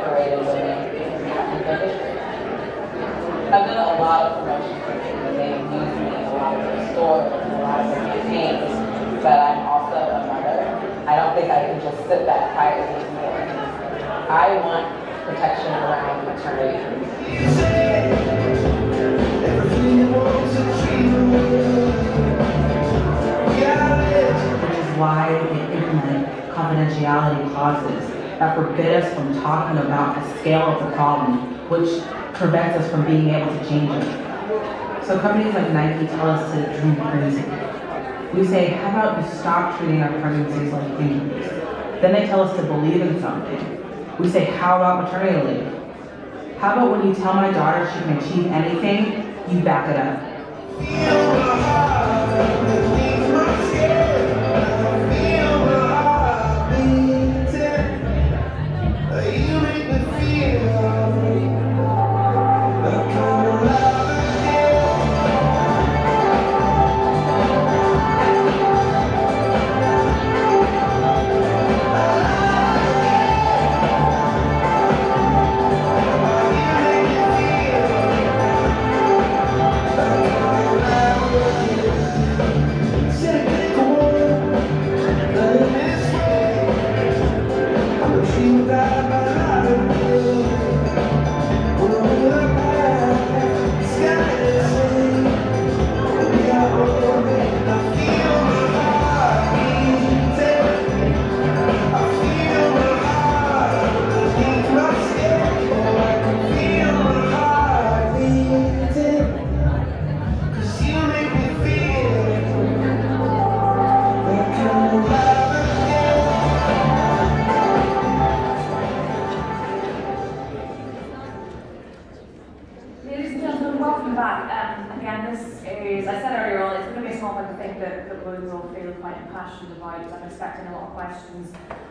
separated women in their district. I've done a lot of promotion for them, and they've used me in a lot of their stores and a lot of their campaigns, but I'm also a mother. I don't think I can just sit that quietly anymore. I want protection around maternity. Which is why they implement confidentiality clauses that forbid us from talking about the scale of the problem, which prevents us from being able to change it. So companies like Nike tell us to dream crazy. We say, how about you stop treating our pregnancies like injuries? Then they tell us to believe in something. We say, how about maternity leave? How about when you tell my daughter she can achieve anything, you back it up?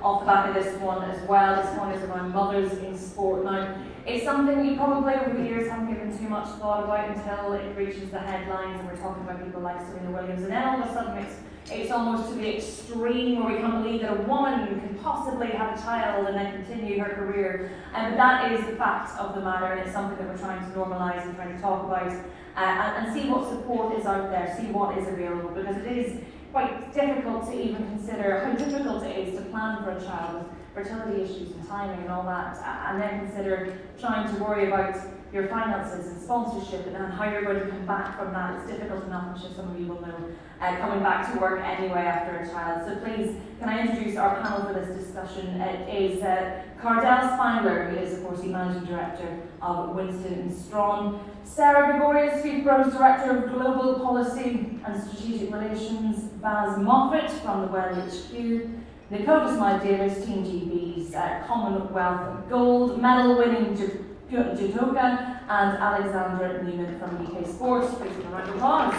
Off the back of this one as well. This one is around mothers in sport. Now, it's something we probably over the years haven't given too much thought about until it reaches the headlines and we're talking about people like Serena Williams, and then all of a sudden it's almost to the extreme where we can't believe that a woman can possibly have a child and then continue her career. But that is the fact of the matter, and it's something that we're trying to normalise and trying to talk about and see what support is out there, see what is available, because it is quite difficult to even consider how difficult it is to plan for a child with fertility issues and timing and all that, and then consider trying to worry about your finances and sponsorship and how you're going to come back from that. It's difficult enough, I'm sure some of you will know, coming back to work anyway after a child. So please, can I introduce our panel for this discussion? It is Cardell Spindler, who is of course the Managing Director of Winston Strawn, Sarah Gregorius, Food Bros Director of Global Policy and Strategic Relations, Baz Moffat from the Well HQ, Nicole Smythe-Davis, Team GB's Commonwealth Gold Medal winning judoka, and Alexandra Newman from UK Sports. Please give a round of applause.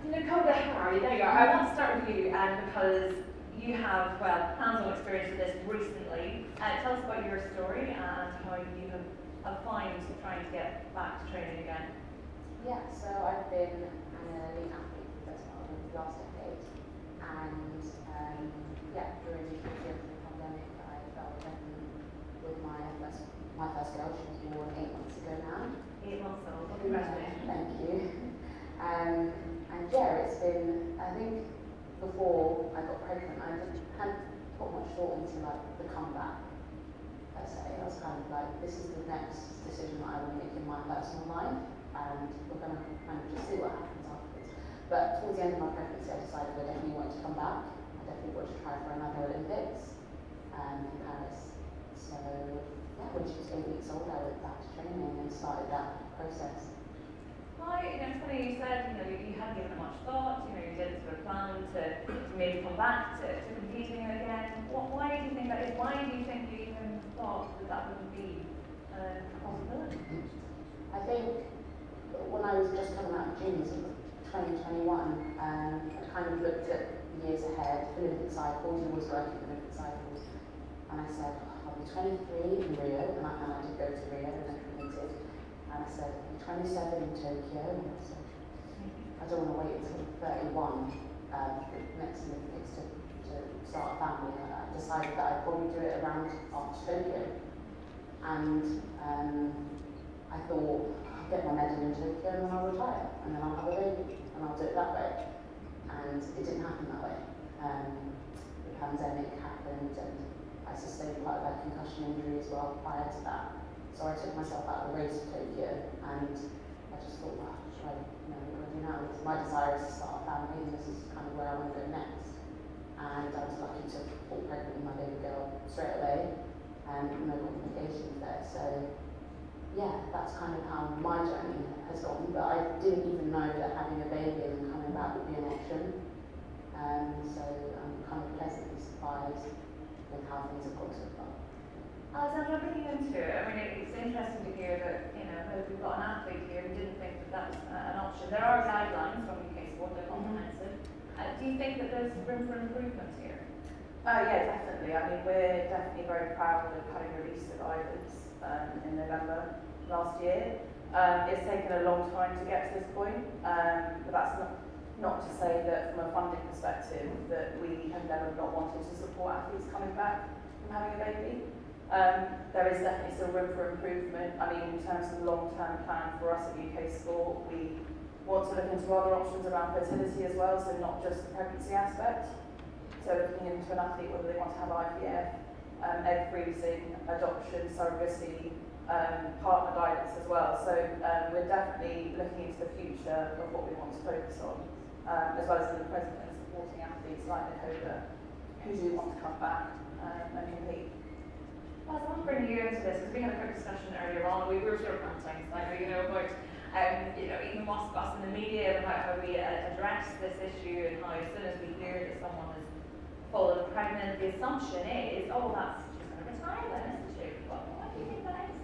Nicole, how are you? There you are. I want to start with you because you have, well, hands-on experience with this recently. Tell us about your story and how you have found trying to get back to training again. Yeah, so I've been an elite athlete for the best part of the last decade, and yeah, during the pandemic, I fell pregnant with my first girl. She was born 8 months ago now. 8 months old. Congratulations. Thank you. And yeah, it's been, I think, before I got pregnant, I hadn't put much thought into like the comeback per se. I was kind of like, this is the next decision that I will make in my personal life, and we're going to kind of just see what happens afterwards. But towards the end of my pregnancy, I decided I definitely wanted to come back. I definitely wanted to try for another Olympics in Paris. So yeah, when she was 8 weeks old, I went back to training and started that process. It's funny you said, you hadn't given it much thought, you didn't sort of plan to maybe come back to competing again. Why do you think that is? Why do you think you even thought that wouldn't be a possibility? I think when I was just coming out of juniors in 2021, I kind of looked at years ahead, Olympic cycles, always working with Olympic cycles, and I said, I'll be 23 in Rio, and I did go to Rio and then competed. And I said, 27 in Tokyo, and I said, I don't want to wait until 31, next Olympics to start a family, I decided that I'd probably do it around after Tokyo. And I thought, I'll get my medal in Tokyo and then I'll retire, and then I'll have a baby, and I'll do it that way. And it didn't happen that way. The pandemic happened, and I sustained quite a bad concussion injury as well prior to that. So I took myself out of the race to Tokyo, and I just thought, wow, should I, what do I do now? Because my desire is to start a family, and this is kind of where I want to go next. And I was lucky to fall pregnant with my baby girl straight away, and no complications there. So yeah, that's kind of how my journey has gone. But I didn't even know that having a baby and coming back would be an option. So I'm kind of pleasantly surprised with how things have gone so far. Alexandra, looking into it, I mean, it's interesting to hear that, we've got an athlete here who didn't think that that was an option. There are guidelines from UK Sport, they're comprehensive. Do you think that there's room for improvement here? Yeah, definitely. I mean, we're definitely very proud of having released the guidance in November last year. It's taken a long time to get to this point, but that's not to say that from a funding perspective that we have never not wanted to support athletes coming back from having a baby. There is definitely still room for improvement. I mean, in terms of the long-term plan for us at UK Sport, we want to look into other options around fertility as well, so not just the pregnancy aspect. So looking into an athlete, whether they want to have IVF, egg freezing, adoption, surrogacy, partner guidance as well. So we're definitely looking into the future of what we want to focus on, as well as in the present and supporting athletes like Nicola who do want to come back and compete. Well, I want to bring you into this because we had a quick discussion earlier on. We were sort of ranting slightly, about even us in the media about how we address this issue, and how as soon as we hear that someone is fallen pregnant, the assumption is, oh, that's she's going to retire then, isn't she? What do you think that is?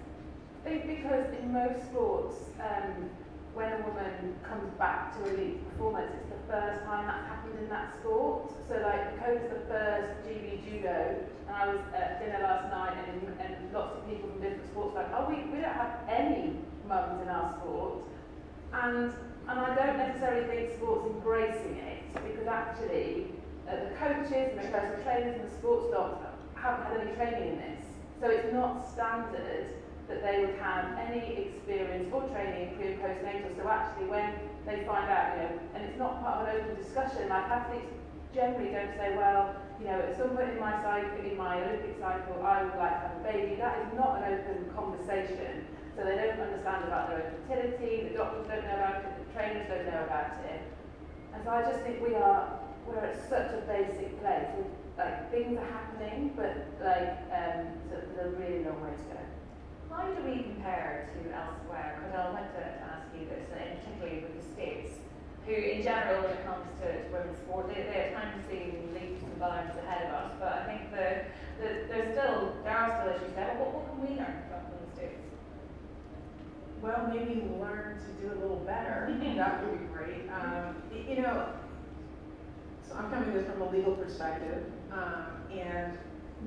I think because in most sports, when a woman comes back to elite performance, it's the first time that's happened in that sport. So like, Nicole's the first GB judo, and I was at dinner last night, and lots of people from different sports were like, oh, we don't have any mums in our sport. And I don't necessarily think sports embracing it, because actually the coaches and the personal trainers and the sports docs haven't had any training in this. So it's not standard that they would have any experience or training in pre and postnatal. So actually when they find out, and it's not part of an open discussion, like athletes generally don't say, well, at some point in my Olympic cycle, I would like to have a baby. That is not an open conversation. So they don't understand about their own fertility, the doctors don't know about it, the trainers don't know about it. And so I just think we're at such a basic place. Like, things are happening, but so there's a really long way to go. How do we compare to elsewhere? Because I wanted to ask you this, and particularly with the States, who in general, when it comes to women's sport, they at times seem leaps and bounds ahead of us, but I think there are still issues there. What can we learn from the States? Well, maybe learn to do a little better. That would be great. So I'm coming at this from a legal perspective, and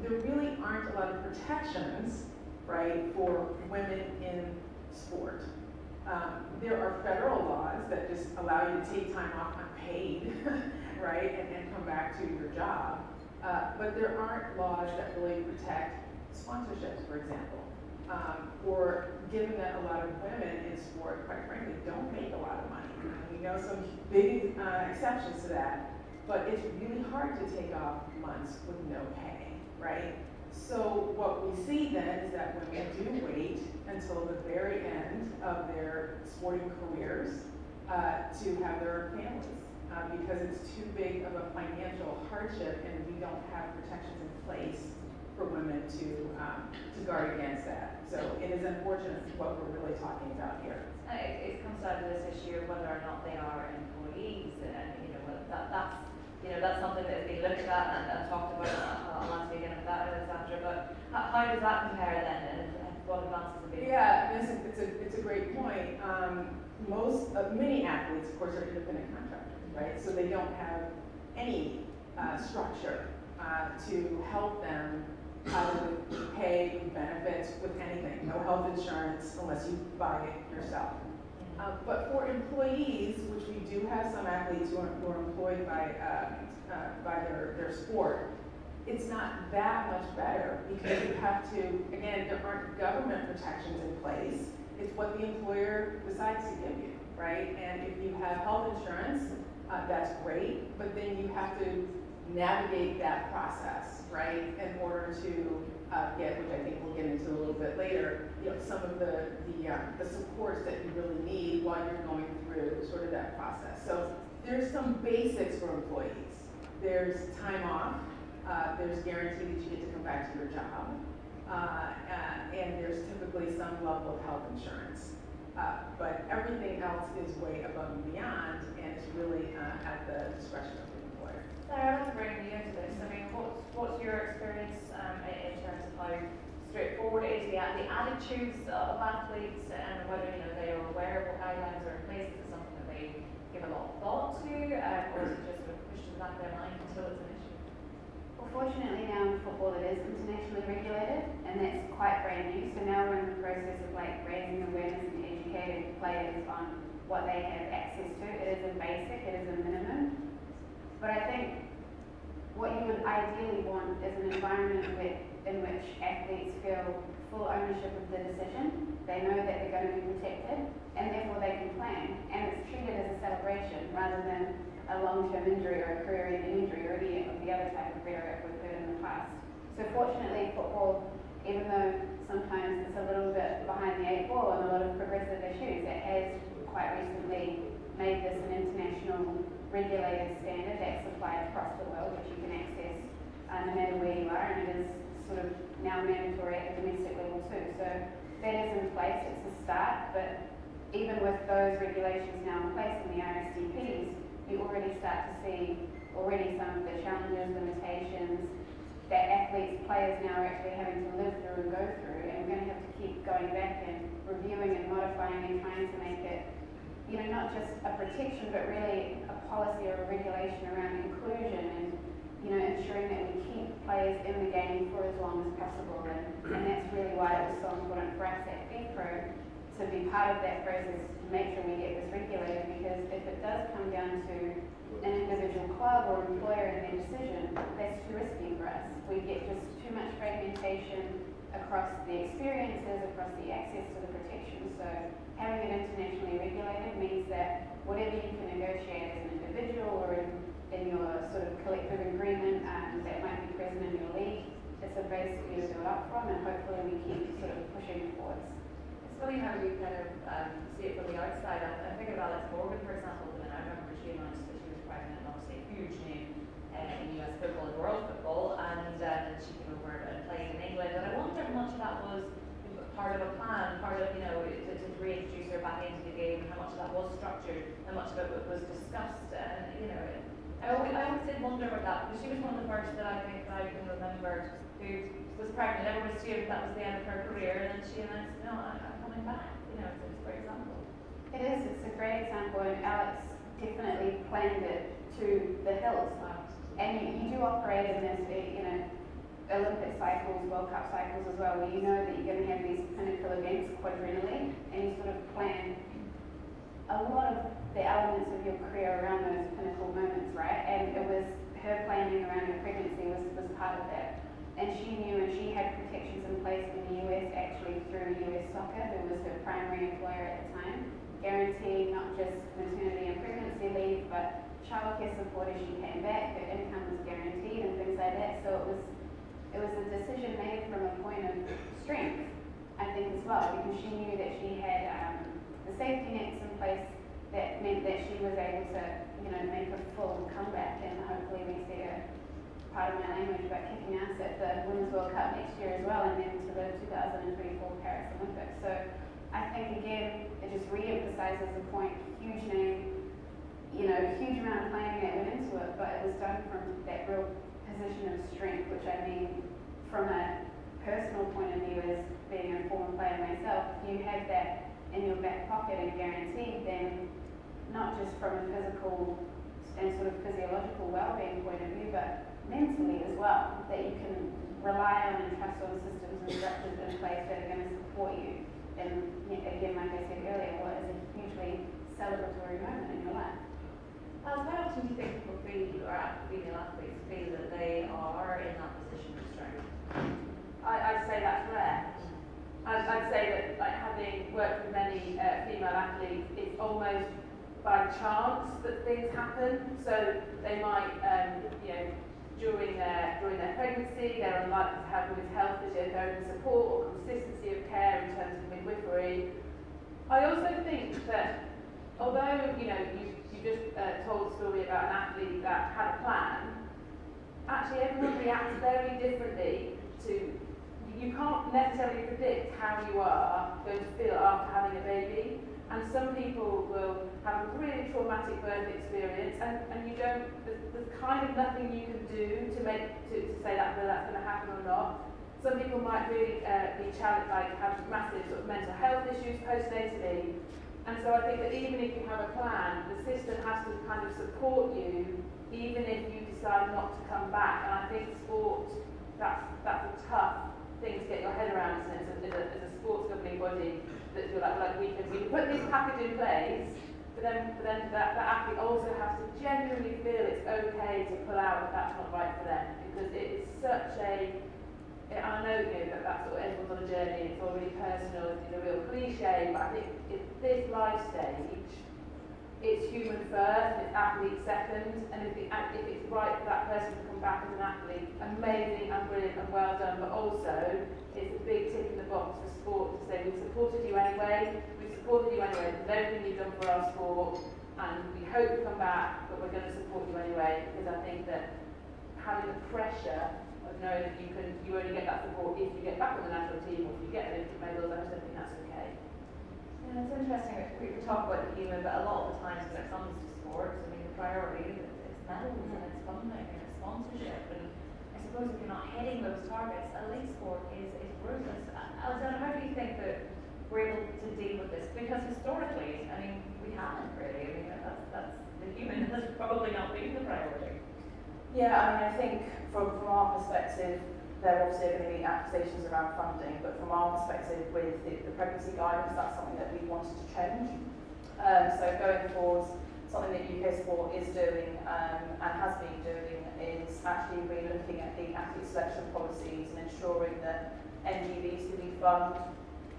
there really aren't a lot of protections, right, for women in sport. There are federal laws that just allow you to take time off unpaid, right, and come back to your job. But there aren't laws that really protect sponsorships, for example. Or given that a lot of women in sport, quite frankly, don't make a lot of money. We know some big exceptions to that, but it's really hard to take off months with no pay, right? So what we see then is that women do wait until the very end of their sporting careers to have their families because it's too big of a financial hardship, and we don't have protections in place for women to guard against that. So it is unfortunate what we're really talking about here. It comes down to this issue of whether or not they are employees, and that's something that has been looked at and talked about. I'll ask you again about that, Alexandra. But how does that compare then, and what advances have been? Yeah, it's a great point. Many athletes, of course, are independent contractors, right? So they don't have any structure to help them either with pay, with benefits, with anything. No health insurance unless you buy it yourself. But for employees, which we do have some athletes who are employed by their sport, it's not that much better because you have to, again, there aren't government protections in place. It's what the employer decides to give you, right? And if you have health insurance, that's great, but then you have to navigate that process, right, in order to get, which I think we'll get into a little bit later, you know, some of the supports that you really need while you're going through sort of that process. So there's some basics for employees. There's time off. There's guarantee that you get to come back to your job. And there's typically some level of health insurance. But everything else is way above and beyond, and it's really at the discretion of the employer. Sarah, I want to bring you into this. I mean, what's your experience in terms of how straightforward it is, the attitudes of athletes, and whether they are aware of what guidelines are in place? Is it something that they give a lot of thought to, or is it just sort of pushed to the back of their mind until it's an issue? Well, fortunately now in football it is internationally regulated, and that's quite brand new. So now we're in the process of like raising awareness and educating players on what they have access to. It is a basic, it is a minimum. But I think what you would ideally want is an environment in which athletes feel full ownership of the decision. They know that they're going to be protected, and therefore they can plan. And it's treated as a celebration rather than a long-term injury or a career-ending injury or any of the other type of rhetoric we've heard in the past. So fortunately, football, even though sometimes it's a little bit behind the eight ball on a lot of progressive issues, it has quite recently made this an international regulated standard that's applied across the world, which you can access no matter where you are, and it is sort of now mandatory at the domestic level too. So that is in place, it's a start, but even with those regulations now in place in the RSDPs, you already start to see already some of the challenges, limitations that athletes, players now are actually having to live through and go through, and we're going to have to keep going back and reviewing and modifying and trying to make it, not just a protection, but really a policy or a regulation around inclusion and, ensuring that we keep players in the game for as long as possible. And that's really why it was so important for us at FIFPro to be part of that process to make sure we get this regulated, because if it does come down to an individual club or employer and their decision, that's too risky for us. We get just too much fragmentation across the experiences, across the access to the protection. So having it internationally regulated means that whatever you can negotiate as an individual or in your sort of collective agreement that might be present in your league, it's a base for you to build up from, and hopefully we keep sort of pushing forwards. It's funny how you kind of see it from the outside. I think of Alex Morgan, for example, and I remember she announced that she was pregnant, and obviously a huge name in US football and world football, and she came over and played in England. And I wonder how much of that was part of a plan, part of, to reintroduce her back into the game, and how much of that was structured, how much of it was discussed. I always did wonder about that, because she was one of the first that I think I can remember who was pregnant. Everyone assumed that was the end of her career, and then she announced, no, I'm coming back. It's a great example. It is, it's a great example, and Alex definitely planned it to the hills. And you do operate in this, Olympic cycles, World Cup cycles as well, where you know that you're going to have these pinnacle events quadrennially, and you sort of plan a lot of the elements of your career around those pinnacle moments, right? And it was her planning around her pregnancy was part of that. And she knew, and she had protections in place in the US, actually through US Soccer, who was her primary employer at the time, guaranteeing not just maternity and pregnancy leave, but childcare support as she came back. Her income was guaranteed and things like that. So it was a decision made from a point of strength, I think, as well, because she knew that she had the safety nets in place that meant that she was able to, make a full comeback, and hopefully we see her, part of my language, but kicking ass at the Women's World Cup next year as well, and then to the 2024 Paris Olympics. So I think, again, it just re-emphasizes the point, huge name, huge amount of planning that went into it, but it was done from that real position of strength, which I mean, from a personal point of view as being a former player myself, if you have that in your back pocket and guaranteed, then not just from a physical and sort of physiological well-being point of view, but mentally as well, that you can rely on and trust on systems and structures in place that are going to support you again, like I said earlier, what is a hugely celebratory moment in your life. How often do you think people feel, or female athletes feel, that they are in that position of strength? I'd say that's rare. I'd say that, like, having worked with many female athletes, it's almost by chance that things happen. So they might, during their pregnancy, they're unlikely to have women's health physiotherapy support or consistency of care in terms of midwifery. I also think that although you just told a story about an athlete that had a plan, actually everyone reacts very differently to. You can't necessarily predict how you are going to feel after having a baby, and some people will have a really traumatic birth experience, and you don't. There's kind of nothing you can do to say that whether that's going to happen or not. Some people might really be challenged, like have massive sort of mental health issues postnatally, and so I think that even if you have a plan, the system has to kind of support you, even if you decide not to come back. And I think sport, that's a tough thing to get your head around, isn't it? As a sports governing body, that you're like we can put this package in place, but then that athlete also has to genuinely feel it's okay to pull out if that's not right for them, because it is such a. And I know that sort of everyone's on a journey. It's all really personal. It's a real cliche, but I think at this life stage, it's human first, and it's athlete second, and if it's right for that person to come back as an athlete, amazing and brilliant and well done, but also it's a big tick in the box for sport to say we've supported you anyway with everything you've done for our sport, and we hope you come back, but we're going to support you anyway, because I think that having the pressure of knowing that you only get that support if you get back on the national team or if you get Olympic medals, I just don't think that's okay. Yeah, it's interesting. We talk about the human, but a lot of the times when it comes to sports, I mean, the priority is it's medals and it's funding and it's sponsorship. And I suppose if you're not hitting those targets, elite sport is ruthless. Alexander, how do you think that we're able to deal with this? Because historically, I mean, we haven't really. I mean, that's the human has probably not been the priority. Yeah, I mean, I think from our perspective, there are obviously going to be accusations around funding, but from our perspective with the pregnancy guidance, that's something that we wanted to change. So going forward, something that UK Sport is doing and has been doing is actually really looking at the athlete selection policies and ensuring that NGVs who we fund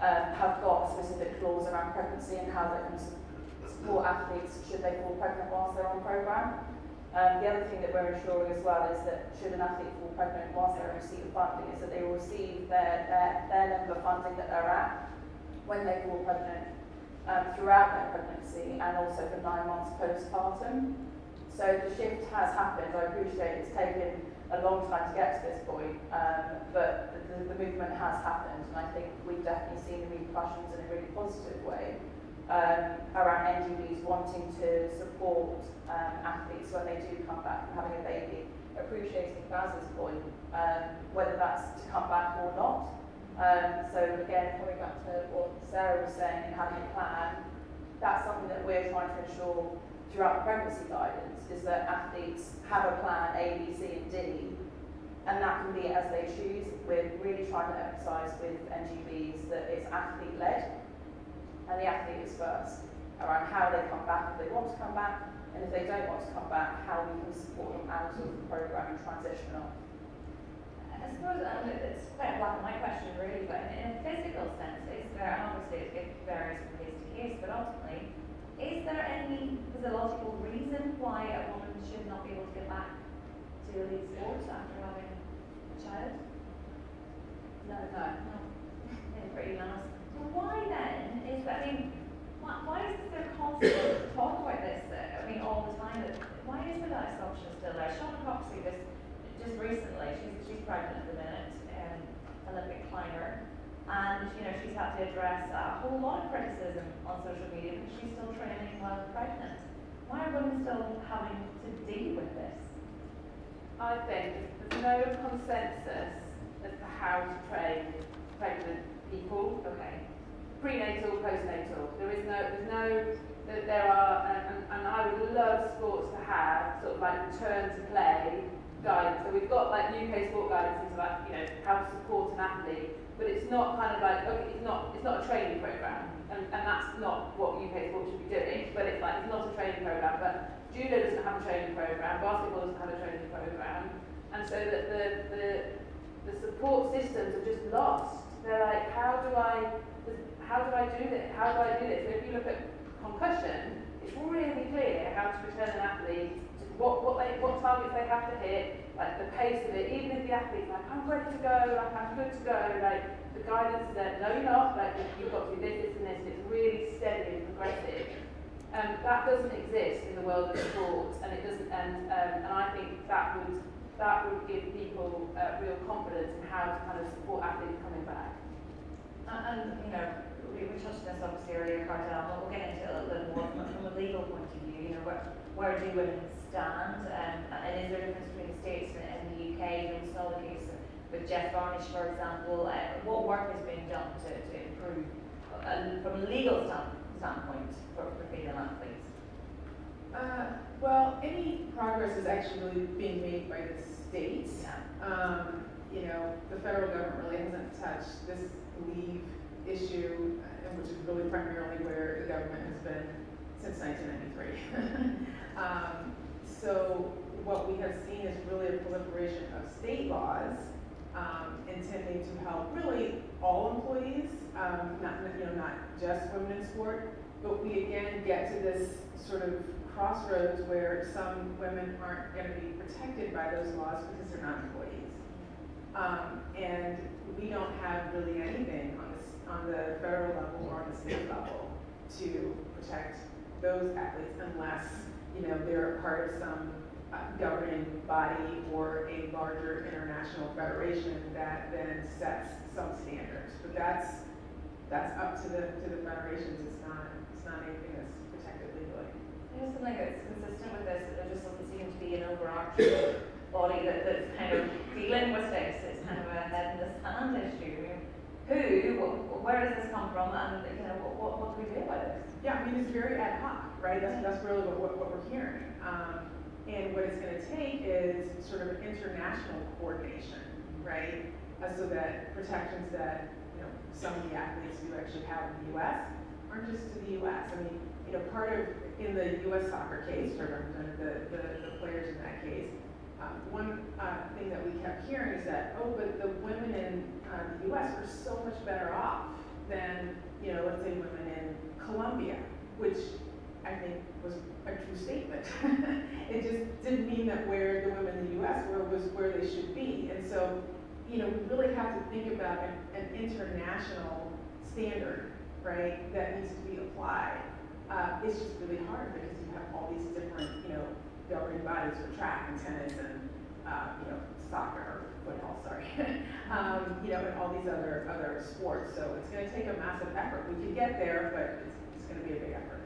have got a specific clause around pregnancy and how they can support athletes should they fall pregnant whilst they're on programme. The other thing that we're ensuring as well is that should an athlete fall pregnant whilst they're in receipt of funding, is that they will receive their level of funding that they're at when they fall pregnant throughout their pregnancy and also for 9 months postpartum. So the shift has happened. I appreciate it's taken a long time to get to this point, but the movement has happened, and I think we've definitely seen the repercussions in a really positive way around NGVs wanting to support athletes when they do come back from having a baby, appreciating Baz's point, whether that's to come back or not. So again, coming back to what Sarah was saying and having a plan, that's something that we're trying to ensure throughout the pregnancy guidance, is that athletes have a plan A, B, C and D, and that can be as they choose. We're really trying to emphasise with NGVs that it's athlete-led, and the athlete is first, around how they come back if they want to come back, and if they don't want to come back, how we can support them out of the programme and transition on. I suppose it's quite a black and white question really, but in a physical sense, is there, and obviously it varies from case to case, but ultimately, is there any physiological reason why a woman should not be able to get back to elite sports after having a child? No. Yeah, pretty honest. So why then is that, I mean, why is there constant talk about this, I mean, all the time, why is there that assumption still there? Shauna Coxey, just recently, she's pregnant at the minute, Olympic climber, and she's had to address a whole lot of criticism on social media because she's still training while pregnant. Why are women still having to deal with this? I think there's no consensus as to how to train pregnant people. Okay. Prenatal, postnatal. There's that there are, and I would love sports to have sort of like return to play guidance. So we've got like UK sport guidance into like, you know, how to support an athlete, but it's not kind of like, okay, it's not a training programme, and that's not what UK sport should be doing, but it's like, it's not a training programme, but judo doesn't have a training programme, basketball doesn't have a training programme, and so that the support systems are just lost. They're like, how do I do this? How do I do this? So if you look at concussion, it's really clear how to return an athlete, to what targets they have to hit, like the pace of it. Even if the athlete's like, I'm ready to go, like I'm good to go, like the guidance is there. No, you're not. Like you've got to do this, and this, and it's really steady and progressive. That doesn't exist in the world of sport, and it doesn't. And I think that would give people real confidence in how to kind of support athletes coming back. And you know, we touched on this obviously earlier, Cardell, but we'll get into it a little bit more from a legal point of view. You know, where do women stand, and is there a difference between the States and the UK? You know, we saw the case with Jeff Varnish, for example. What work is being done to improve from a legal standpoint for female athletes? Well, any progress is actually being made by the states. Yeah. You know, the federal government really hasn't touched this leave issue, which is really primarily where the government has been since 1993. So what we have seen is really a proliferation of state laws intending to help really all employees, not just women in sport, but we again get to this sort of crossroads where some women aren't going to be protected by those laws because they're not employees. And we don't have really anything on the federal level or on the state level to protect those athletes unless, you know, they're part of some governing body or a larger international federation that then sets some standards. But that's up to the federations. It's not anything that's protected legally. There's something that's consistent with this, that there just doesn't seem to be an overarching body that's kind of dealing with this. It's kind of a head in the sand issue. I mean, where does this come from, and you know, what do we do about this? Yeah, I mean, it's very ad hoc, right? That's really what we're hearing. And what it's going to take is sort of international coordination, right? So that protections that, you know, some of the athletes do actually have in the U.S. aren't just to the U.S. I mean, you know, part of, in the U.S. soccer case, for the players in that case, one thing that we kept hearing is that, oh, but the women in the U.S. are so much better off than, you know, let's say women in Colombia, which I think was a true statement. It just didn't mean that where the women in the U.S. were was where they should be. And so, you know, we really have to think about an international standard, right, that needs to be applied. It's just really hard because you have all these different, you know, governing bodies for track and tennis and, you know, soccer, football, sorry, you know, and all these other sports. So it's going to take a massive effort. We can get there, but it's going to be a big effort.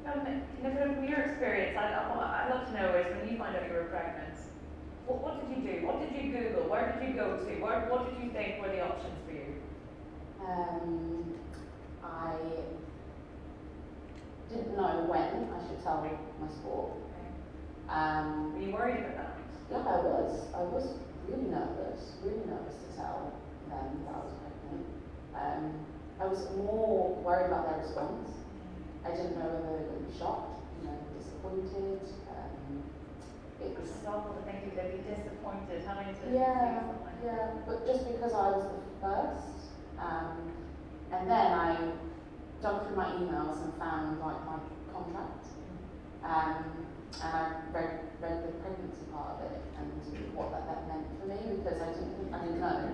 From your experience, I'd love to know is when you find out you were pregnant, what did you do? What did you Google? Where did you go to? What did you think were the options for you? I didn't know when I should tell my sport. Were you worried about that? Yeah, I was. I was really nervous to tell them that I was pregnant. I was more worried about their response. I didn't know whether they would be shocked, you know, disappointed. It was awful to think they'd be disappointed having to say something. Yeah, but just because I was the first, and then I dug through my emails and found like my contract, and I read the pregnancy part of it and what that meant for me because I didn't know.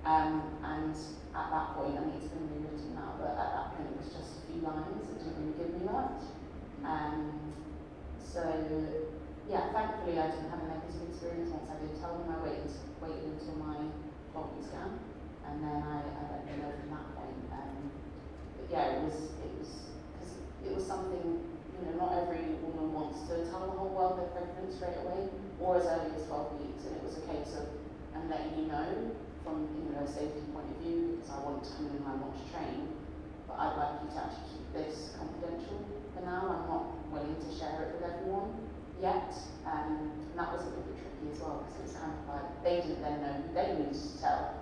And at that point, I mean, it's been rewritten now, but at that point it was just a few lines. It didn't really give me much. So, yeah, thankfully I didn't have a negative experience once I did tell them. I waited until my 12-week scan, and then I let them know from that point. But yeah, it was something, you know, not every woman wants to tell the whole world they're pregnant straight away, or as early as 12 weeks, and it was a case of, I'm letting you know, from, you know, a safety point of view, because I want to come in and I want to train, but I'd like you to actually keep this confidential for now. I'm not willing to share it with everyone yet. And that was a little bit tricky as well, because it was kind of like, they didn't then know who they needed to tell.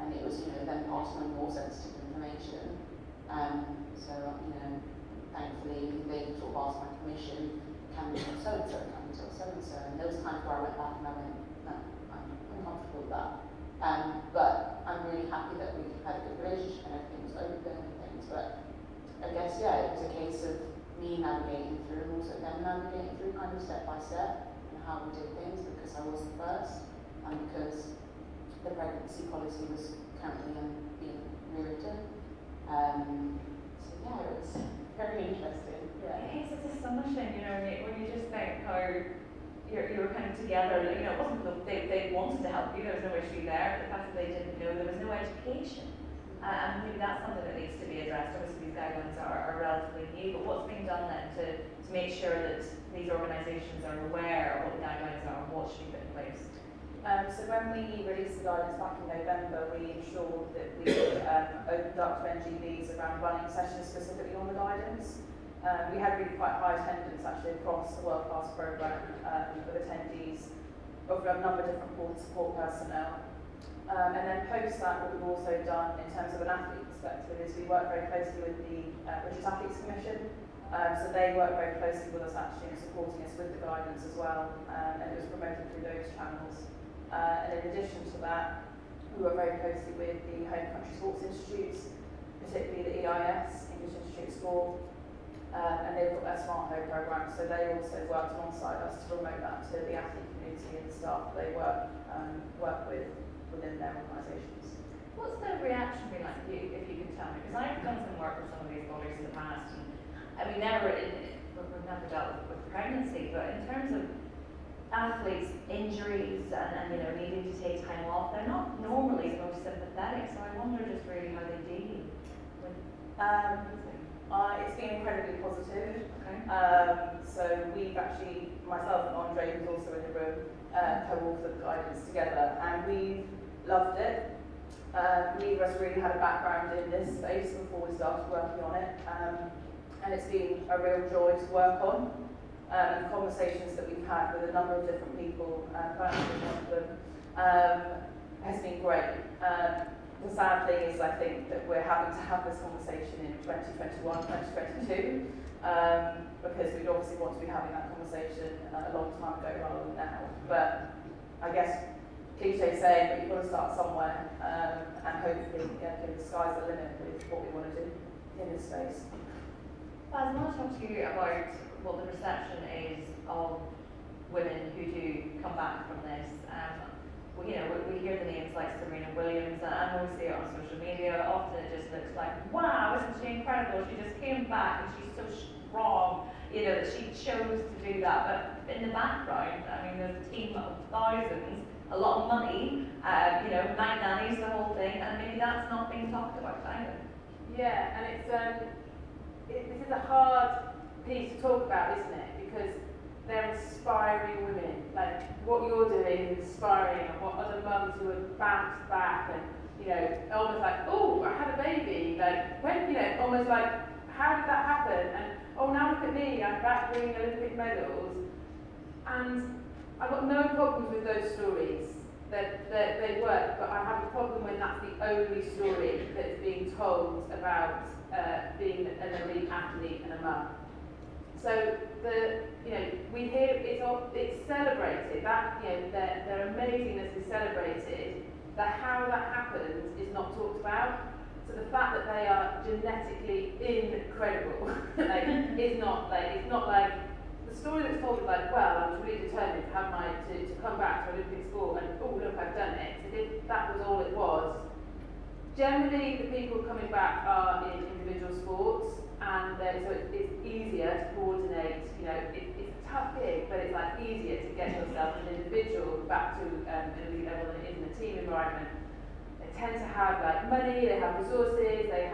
And it was, them passing on more sensitive information. So, thankfully, they sort of asked my permission, can we tell so-and-so, can we tell so-and-so? And there was times where I went back and I went, no, I'm uncomfortable with that. But I'm really happy that we had a good relationship and everything was open and things. But I guess, it was a case of me navigating through and also them navigating through kind of step by step and how we did things, because I wasn't first and because the pregnancy policy was currently being rewritten. So it was very interesting. It's astonishing, when you just think how you were kind of together. It wasn't that they wanted to help you, there was no issue there, but the fact that they didn't know, there was no education. And maybe that's something that needs to be addressed. Obviously, these guidelines are relatively new, but what's being done then to make sure that these organisations are aware of what the guidelines are and what should be put in place? So when we released the guidance back in November, we ensured that we opened up to NGBs around running sessions specifically on the guidance. We had really quite high attendance actually across the World Class programme of attendees of a number of different support personnel. And then post that, what we've also done in terms of an athlete perspective is we work very closely with the British Athletes Commission. So they work very closely with us actually in supporting us with the guidance as well, and it was promoted through those channels. And in addition to that, we work very closely with the home country sports institutes, particularly the EIS, English Institute of Sport, and they've got their Smart Home programme, so they also worked alongside us to promote that to the athlete community and the staff that they work with within their organisations. What's the reaction been like, if you could tell me? Because I've done some work with some of these bodies in the past, and we've never dealt with pregnancy, but in terms of athletes' injuries and needing to take time off, they're not normally the most sympathetic, so I wonder just really how they deal with it's been incredibly positive. Okay. So we've actually, myself and Andre, who's also in the room, co-authored the guidance together, and we've loved it. Neither of us really had a background in this space before we started working on it, and it's been a real joy to work on. The conversations that we've had with a number of different people, one of them, has been great. The sad thing is, I think, that we're having to have this conversation in 2021, 2022, because we'd obviously want to be having that conversation a long time ago rather than now. But I guess, cliche saying, but you've got to start somewhere, and hopefully, the sky's the limit with what we want to do in this space. Baz, I want to talk to you about what the perception is of women who do come back from this. We hear the names like Serena Williams, and when we see it on social media, often it just looks like, wow, isn't she incredible? She just came back and she's so strong, that she chose to do that. But in the background, there's a team of thousands, a lot of money, night nannies, the whole thing, and maybe that's not being talked about either. Yeah, and this is a hard piece to talk about, isn't it? Because they're inspiring women. Like, what you're doing is inspiring, and what other mums who have bounced back and, almost like, oh, I had a baby. Like, when, almost like, how did that happen? And, oh, now look at me, I'm back winning Olympic medals. And I've got no problems with those stories. That they work, but I have a problem when that's the only story that's being told about being an elite athlete and a mum. So we hear it's celebrated. That their amazingness is celebrated. But how that happens is not talked about. So the fact that they are genetically incredible, it's not like the story that's told is like, well, I was really determined to have to come back to Olympic sport, and oh look, I've done it. So if that was all it was. Generally, the people coming back are in individual sports, and so it's easier to coordinate. It's a tough gig, but it's like easier to get yourself as an individual back to an elite level than it is in a team environment. They tend to have money, they have resources, they're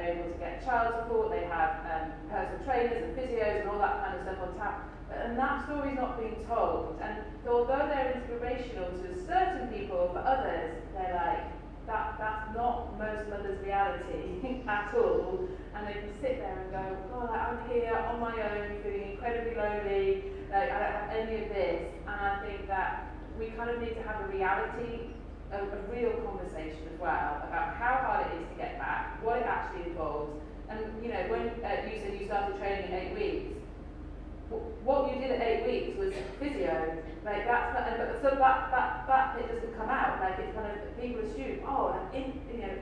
able to get child support, they have personal trainers and physios and all that kind of stuff on tap. And that story's not being told. And although they're inspirational to certain people, for others, they're like, that's not most mothers' reality at all. and they can sit there and go, oh, I'm here on my own, feeling incredibly lonely, like, I don't have any of this. And I think that we kind of need to have a reality, a real conversation as well about how hard it is to get back, what it actually involves. And you know, when you said you started training in 8 weeks, what you did at 8 weeks was physio. Like that's not, so that bit doesn't come out. Like it's kind of people assume, oh, an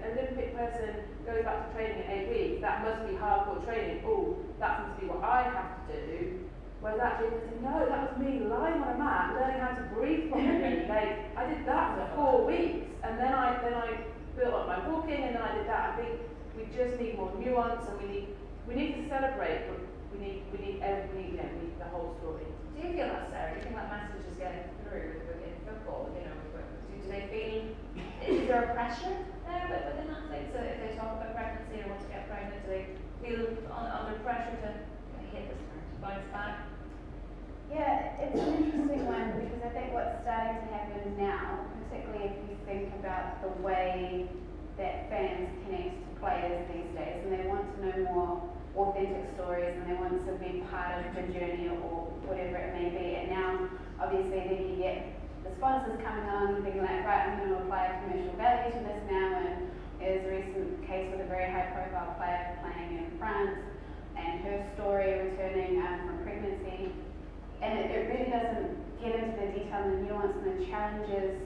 Olympic person goes back to training in 8 weeks. That must be hardcore training. Oh, that must be what I have to do. Whereas actually, they say, no, that was me lying on a mat, learning how to breathe properly. Like I did that for 4 weeks, and then I built up my walking, and then I did that. I think we just need more nuance, and we need to celebrate, but we need the whole story. Do you feel that, Sarah? Do you think that message is getting through in football? You know, do they feel, is there a pressure there within athletes? So if they talk about pregnancy or want to get pregnant, do they feel under pressure to hit this mark, to bounce back? Yeah, it's an interesting one because I think what's starting to happen now, particularly if you think about the way that fans connect to players these days, and they want to know more authentic stories and they want to be part of the journey or whatever it may be. And now, obviously, then you get the sponsors coming on and being like, right, I'm going to apply a commercial value to this now. And there's a recent case with a very high-profile player playing in France and her story returning from pregnancy. And it really doesn't get into the detail and the nuance and the challenges,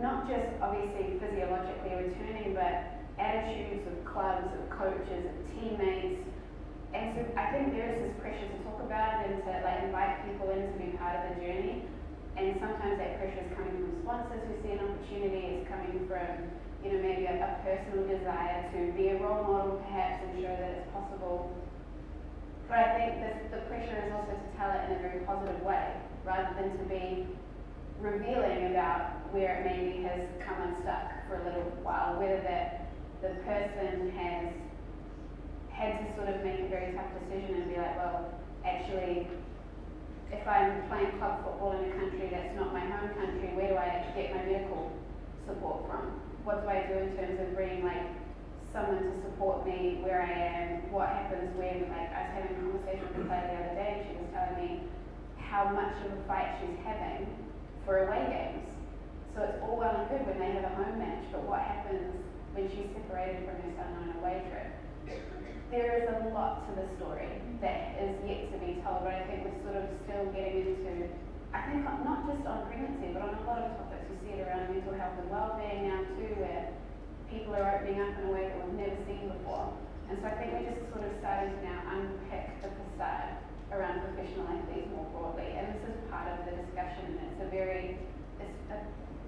not just obviously physiologically returning, but attitudes of clubs, of coaches, of teammates. And so I think there is this pressure to talk about it and to like invite people in to be part of the journey. And sometimes that pressure is coming from sponsors who see an opportunity, it's coming from, you know, maybe a personal desire to be a role model perhaps and show that it's possible. But I think the pressure is also to tell it in a very positive way, rather than to be revealing about where it maybe has come unstuck for a little while, whether that the person has had to sort of make a very tough decision and be like, well, actually, if I'm playing club football in a country that's not my home country, where do I get my medical support from? What do I do in terms of bringing like someone to support me where I am? What happens when, like, I was having a conversation with a player the other day and she was telling me how much of a fight she's having for away games. So it's all well and good when they have a home match, but what happens when she's separated from her son on a away trip? There is a lot to the story that is yet to be told, but I think we're sort of still getting into, I think not just on pregnancy, but on a lot of topics. We see it around mental health and well-being now too, where people are opening up in a way that we've never seen before. And so I think we're just sort of starting to now unpick the facade around professional athletes more broadly. And this is part of the discussion.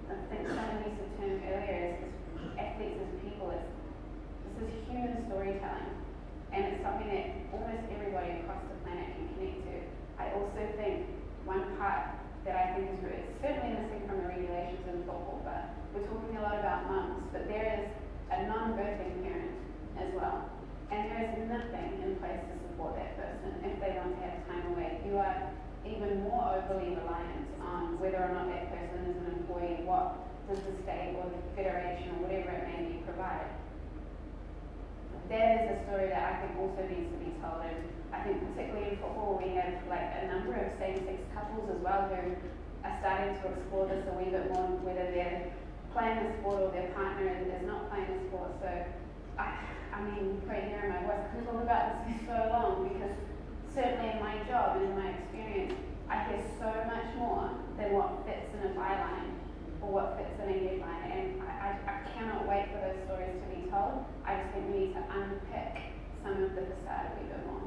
I think someone used the term earlier, is athletes as people. This is human storytelling. And it's something that almost everybody across the planet can connect to. I also think one part that I think is it's certainly missing from the regulations in football, but we're talking a lot about mums, but there is a non-birthing parent as well. And there is nothing in place to support that person if they want to have time away. You are even more overly reliant on whether or not that person is an employee, what does the state or the federation or whatever it may be provide. That is a story that I think also needs to be told, and I think particularly in football we have like a number of same-sex couples as well who are starting to explore this a wee bit more, whether they're playing the sport or their partner is not playing the sport. So I mean, right here in my voice, I could talk about this for so long because certainly in my job and in my experience, I hear so much more than what fits in a byline or what fits in a headline, and I cannot wait for those stories to be told. I just think we need to unpick some of the facade a wee bit more.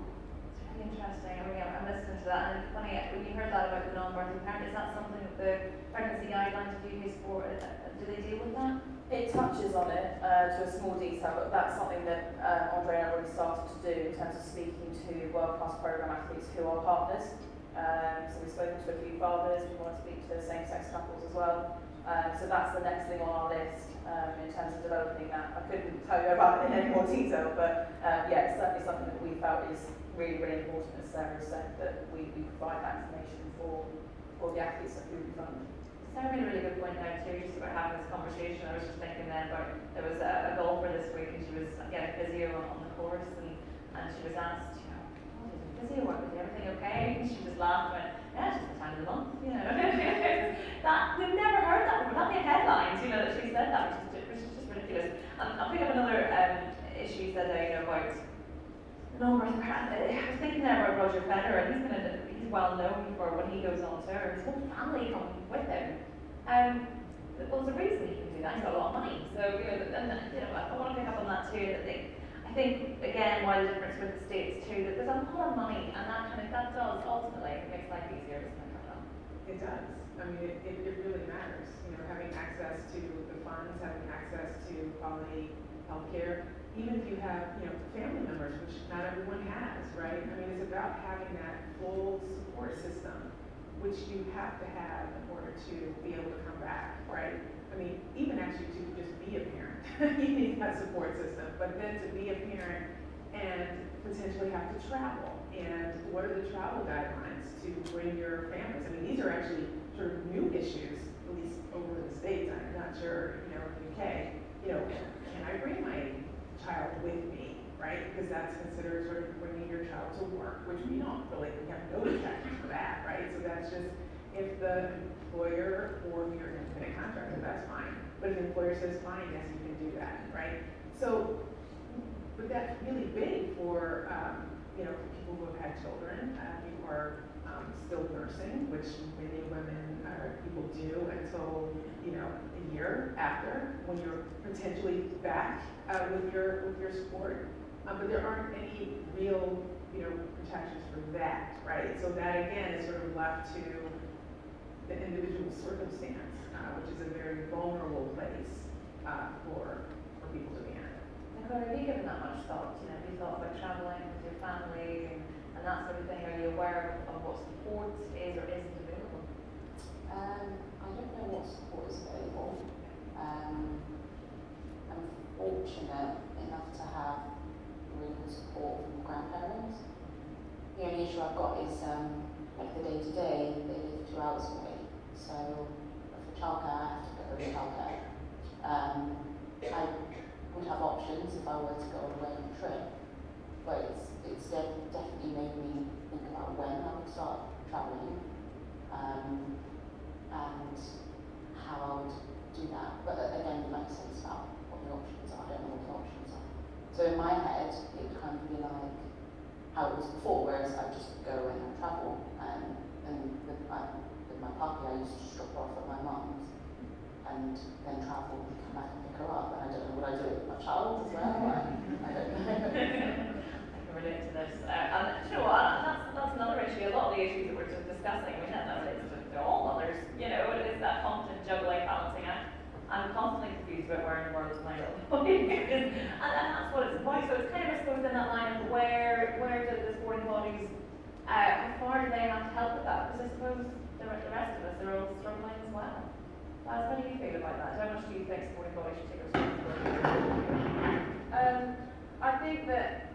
It's really interesting. I mean, I'm listening to that, and it's funny, when you heard that about the non-birthing parent, is that something that the pregnancy guidelines of UK sport, do they deal with that? It touches on it to a small detail, but that's something that Andre and I already started to do in terms of speaking to world-class programme athletes who are partners. So we've spoken to a few fathers, we want to speak to same-sex couples as well. So that's the next thing on our list in terms of developing that. I couldn't tell you about it in any more detail, but yeah, it's certainly something that we felt is really, really important, as Sarah said, that we provide that information for the athletes who we fund. Sarah made a really good point now too, just about having this conversation. I was just thinking then about, there was a golfer this week and she was getting physio on the course, and And she was asked, you know, oh, is it busy at work? Is everything okay? And she just laughed and went, yeah, it's just the time of the month, you know. That, we've never heard that before. That'd be headlines, you know, that she said that, which is just ridiculous. I'll pick up another issue you said there, you know, about numbers. I was thinking there about Roger Federer. He's well known for when he goes on tour. His whole family come with him. Well, there's a reason he can do that. He's got a lot of money. So you know, I want to pick up on that too. I think again, why the difference with the States too, that there's a lot of money, and that does ultimately make life easier, doesn't it? It does. I mean, it really matters. You know, having access to the funds, having access to quality healthcare. Even if you have, you know, family members, which not everyone has, right? I mean, it's about having that full support system, which you have to have in order to be able to come back, right? I mean, even actually to just be a parent, you need that support system. But then to be a parent and potentially have to travel, and what are the travel guidelines to bring your families? I mean, these are actually sort of new issues, at least over in the States. I'm not sure, you know, in the UK. You know, can I bring my child with me, right? Because that's considered sort of bringing your child to work, which we don't really, we have no protections for that, right? So that's just if the employer or you're an independent contractor, that's fine. But if the employer says fine, yes, you can do that, right? So, but that's really big for, you know, for people who have had children, who are still nursing, which many women, people do until, you know, a year after, when you're potentially back with your sport. But there aren't any real, you know, protections for that, right? So that again is sort of left to the individual circumstance, which is a very vulnerable place for people to be in. Nicole, have you given that much thought? You know, have you thought about travelling with your family and that sort of thing? Are you aware of what support is or isn't available? I don't know what support is available. I'm fortunate enough to have really good support from grandparents. The only issue I've got is like the day-to-day, they live 2 hours away. So for childcare, I have to go to childcare. I would have options if I were to go away on a trip, but it's definitely made me think about when I would start travelling and how I would do that. But again, it makes sense about what the options are. I don't know what the options are. So in my head, it would kind of be like how it was before, whereas I just go away and travel. And with my puppy, I used to just drop her off at my mum's and then travel and come back and pick her up. And I don't know what I do with my child as well. I don't know. I can relate to this. And you know what, that's another issue. A lot of the issues that we're just discussing, we have that relates to all mothers. You know, it is that constant juggling, balancing act. I'm constantly confused about where in the world is my little boy. and that's what it's about. So it's kind of, I suppose, in that line of where do the sporting bodies, how far do they have to help with that? Because I suppose the rest of us are all struggling as well. How do you feel about that? How much do you think sporting bodies should take responsibility? I think that,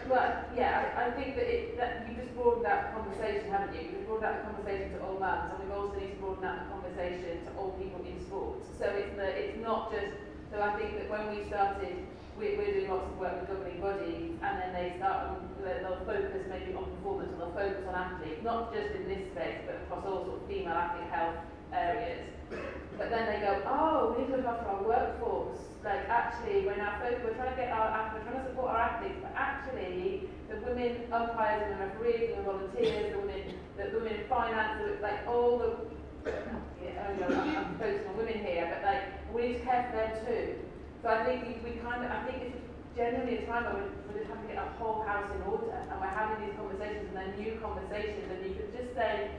well, yeah, I think that you just broadened out the conversation, haven't you? You've broadened out the conversation to all mums, and we've also need to broaden out the conversation to all people in sports. So it's not just, so I think that when we started, we're doing lots of work with governing bodies, and then they'll focus maybe on performance, or they'll focus on athletes, not just in this space, but across all sorts of female athlete health areas. But then they go, oh, we need to look after our workforce. Like actually, we're trying to support our athletes, but actually, the women umpires and the referees and the volunteers, the women in finance, like all the, I'm focusing on women here, but like we need to care for them too. So I think I think it's genuinely a time where we're just having to get our whole house in order, and we're having these conversations, and they're new conversations, and you could just say.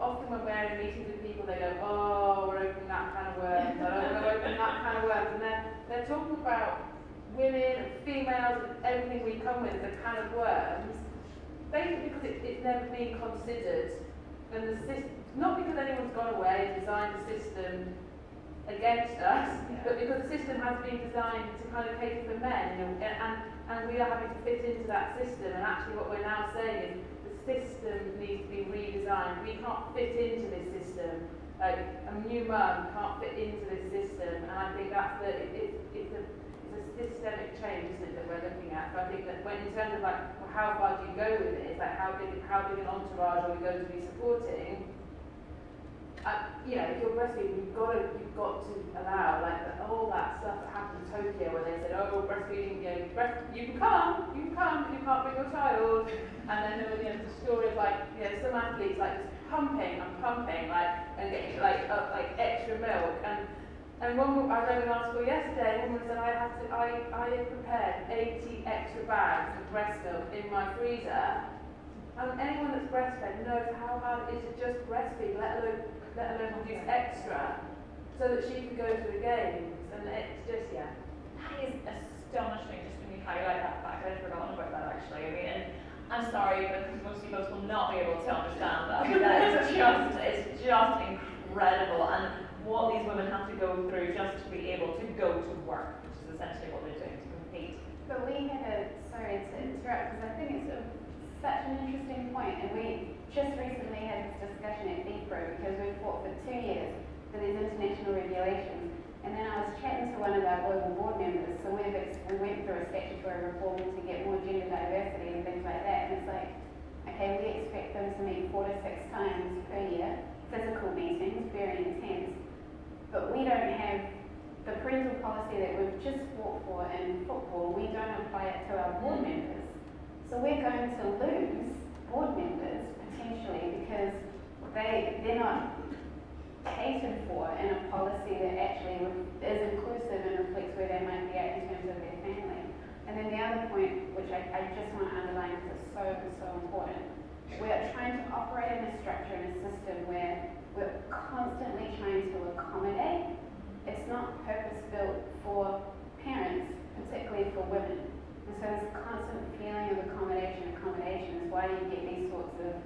Often when we're in meetings with people, they go, oh, we're opening that kind of worms, I don't want to open that kind of worms. And they're talking about women and females and everything we come with as a can of worms, basically because it's never been considered. And the system, not because anyone's gone away and designed the system against us, but because the system has been designed to kind of cater for men, you know, and we are having to fit into that system. And actually what we're now saying is, system needs to be redesigned. We can't fit into this system. Like a new mum can't fit into this system, and I think that's it's a systemic change, isn't it, that we're looking at. So I think that when, in terms of like how far do you go with it, it's like how big an entourage are we going to be supporting? You know, if you're breastfeeding, you've got to allow like all that stuff that happened in Tokyo where they said, oh, breastfeeding, you know, you can come, but you can't bring your child. And then there was, you know, the story of like, you know, some athletes like just pumping, like, and getting like extra milk. And one, I read an article yesterday, one woman said I had prepared 80 extra bags of breast milk in my freezer. And anyone that's breastfed knows how hard it is to just breastfeed, let alone produce extra, so that she can go to the games. And it's just, yeah. That is astonishing, just when you highlight that fact. I'd forgotten about that actually. I mean, and I'm sorry, but most of us will not be able to understand that. That is it's just incredible. And what these women have to go through just to be able to go to work, which is essentially what they're doing, to compete. But we had sorry to interrupt, because I think it's such an interesting point, and we just recently had this discussion at FIFRO because we've fought for 2 years for these international regulations, and then I was chatting to one of our global board members, so we went through a statutory reform to get more gender diversity and things like that, and it's like, okay, we expect them to meet 4 to 6 times per year, physical meetings, very intense, but we don't have the parental policy that we've just fought for in football, we don't apply it to our board members. So we're going to lose board members potentially because they're not catered for in a policy that actually is inclusive and reflects where they might be at in terms of their family. And then the other point, which I just want to underline because it's so important, we're trying to operate in a structure and a system where we're constantly trying to accommodate. It's not purpose-built for parents, particularly for women. And so this constant feeling of accommodation is why you get these sorts of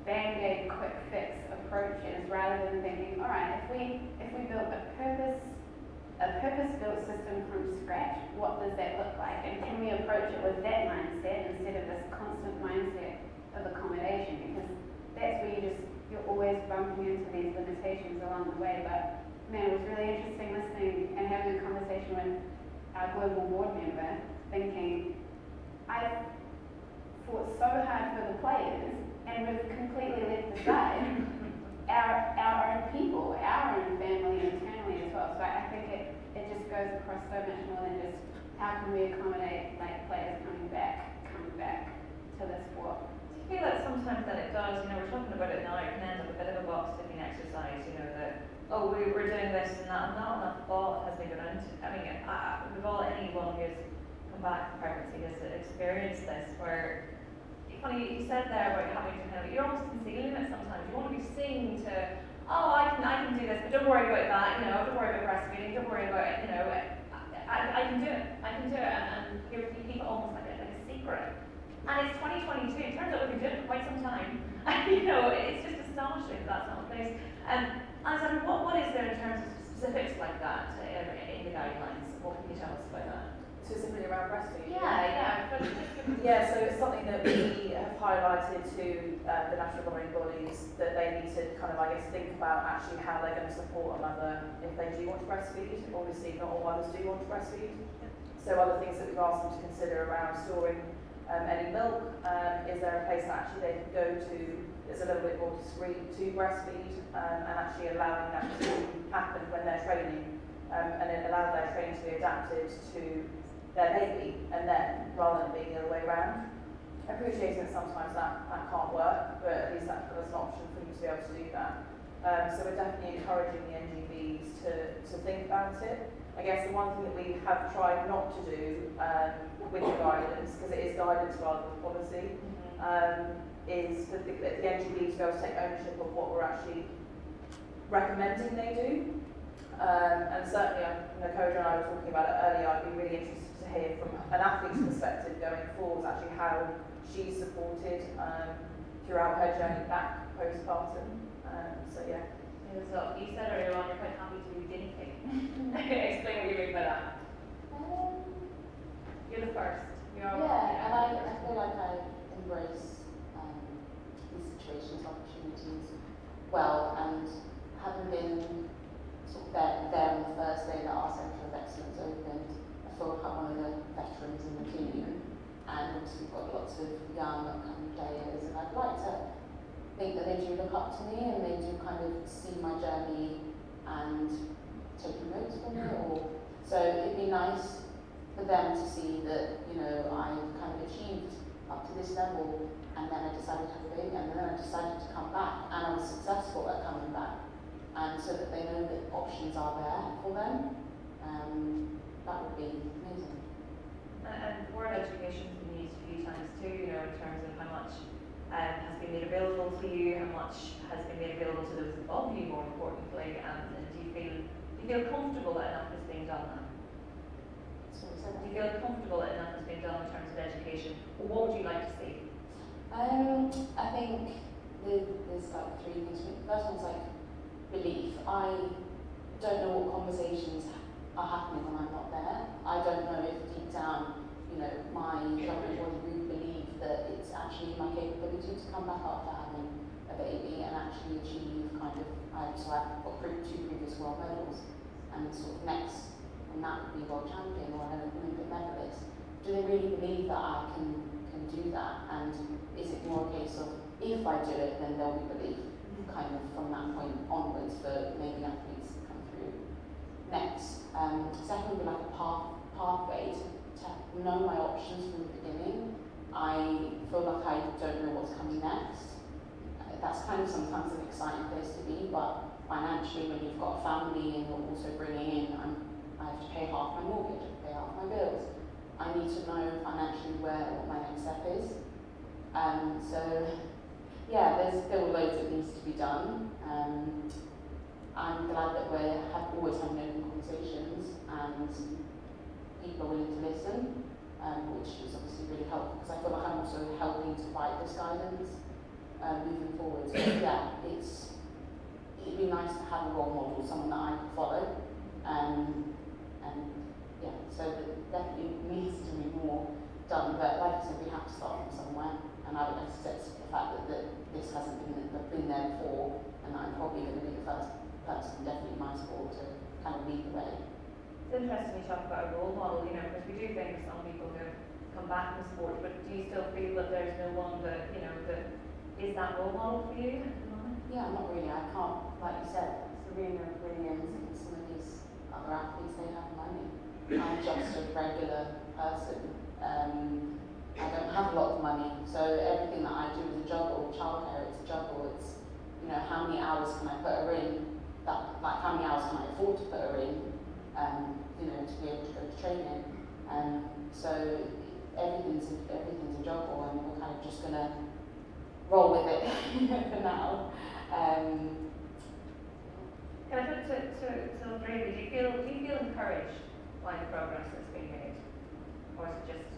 band-aid quick fix approaches rather than thinking, all right, if we build a purpose-built system from scratch, what does that look like? And can we approach it with that mindset instead of this constant mindset of accommodation? Because that's where you're always bumping into these limitations along the way. But man, it was really interesting listening and having a conversation with our global board member, thinking, I fought so hard for the players, and we've completely left aside our own people, our own family internally as well. So I think it just goes across so much more than just how can we accommodate like players coming back to the sport. Do you feel that sometimes that it does, you know, we're talking about it now, it can end up a bit of a box ticking exercise, you know, that, oh, we're doing this and that, and not enough thought has been given into it. I mean, we've all, anyone who's come back from pregnancy has experienced this, where, funny, you said there about having to kind of, you're almost concealing it sometimes. You want to be seen to, oh, I can do this, but don't worry about that, you know, don't worry about breastfeeding, don't worry about it, you know, I can do it, and you keep it almost like a secret. And it's 2022, it turns out we've been doing it for quite some time, and you know, it's just astonishing that that's not the place. And I was like, what is there in terms of specifics like that in the guidelines? What can you tell us about that? Specifically around breastfeeding? Yeah. So it's something that we have highlighted to the national governing bodies, that they need to kind of, I guess, think about actually how they're going to support a mother if they do want to breastfeed. Obviously, not all mothers do want to breastfeed. So other things that we've asked them to consider around storing any milk, is there a place that actually they can go to that's a little bit more discreet to breastfeed, and actually allowing that to happen when they're training, and it allows their training to be adapted to their baby, and then rather than being the other way around. Appreciating that sometimes that can't work, but at least that's an option for you to be able to do that. So we're definitely encouraging the NGBs to think about it. I guess the one thing that we have tried not to do with the guidance, because it is guidance rather than policy, is for the NGBs to be able to take ownership of what we're actually recommending they do. And certainly, Nakoda and I were talking about it earlier, I'd be really interested to hear from an athlete's perspective going forward, actually how she's supported throughout her journey back postpartum. So yeah. So you said earlier on you're quite happy to be guinea pig. Explain what you mean by that. You're the first. And I feel like I embrace these situations, opportunities well, and having been sort of there on the first day that our Centre of Excellence opened, I feel like one of the look up to me and they do kind of see my journey and take notes from it. Or so it'd be nice for them to see that, you know, I kind of achieved up to this level, and then I decided to have a baby, and then I decided to come back, and I was successful at coming back, and so that they know that options are there for them. That would be amazing. And word education has been used a few times too, you know, in terms of how much has been made available to you, how much has been made available to those above you, more importantly, and do you feel comfortable that enough is being done now? Do you feel comfortable that enough has been done in terms of education? Or what would you like to see? I think there's like three things. The first one's like belief. I don't know what conversations are happening when I'm not there. I don't know if deep down, you know, my governing body group believe that it's actually my capability to come back after having a baby and actually achieve kind of, so I've got 2 previous world medals, and sort of next, and that would be world champion or an Olympic medalist. Do they really believe that I can do that? And is it more a case of, if I do it, then there'll be belief, kind of from that point onwards for maybe athletes to come through. Next, second would be like a pathway to know my options from the beginning. I feel like I don't know what's coming next. That's kind of sometimes an exciting place to be, but financially, when you've got a family and you're also bringing in, I have to pay half my mortgage, pay half my bills. I need to know financially what my next step is. So yeah, there's still loads that needs to be done. I'm glad that we have always having open conversations and people are willing to listen, which is obviously really helpful because I feel like I'm also helping to provide this guidance moving forward. So yeah, it'd be nice to have a role model, someone that I can follow. And yeah, so that definitely needs to be more done. But like I said, we have to start from somewhere. And I would accept the fact that this hasn't been there before, and I'm probably going to be the first person, definitely in my sport, to kind of lead the way. It's interesting you talk about a role model, you know, because we do think some people who come back from sport, but do you still feel that there's no one that, you know, that is that role model for you at the moment? Yeah, not really. I can't, like you said, Serena Williams and some of these other athletes, they have money. I'm just a regular person. I don't have a lot of money, so everything that I do is a juggle. Childcare, it's a juggle. It's, you know, how many hours can I put her in? Like how many hours can I afford to put her in? You know, to be able to go to training. So everything's a juggle, and we're kind of just gonna roll with it for now. Can I put to Brady, do you feel encouraged by the progress that's being made, or is it just?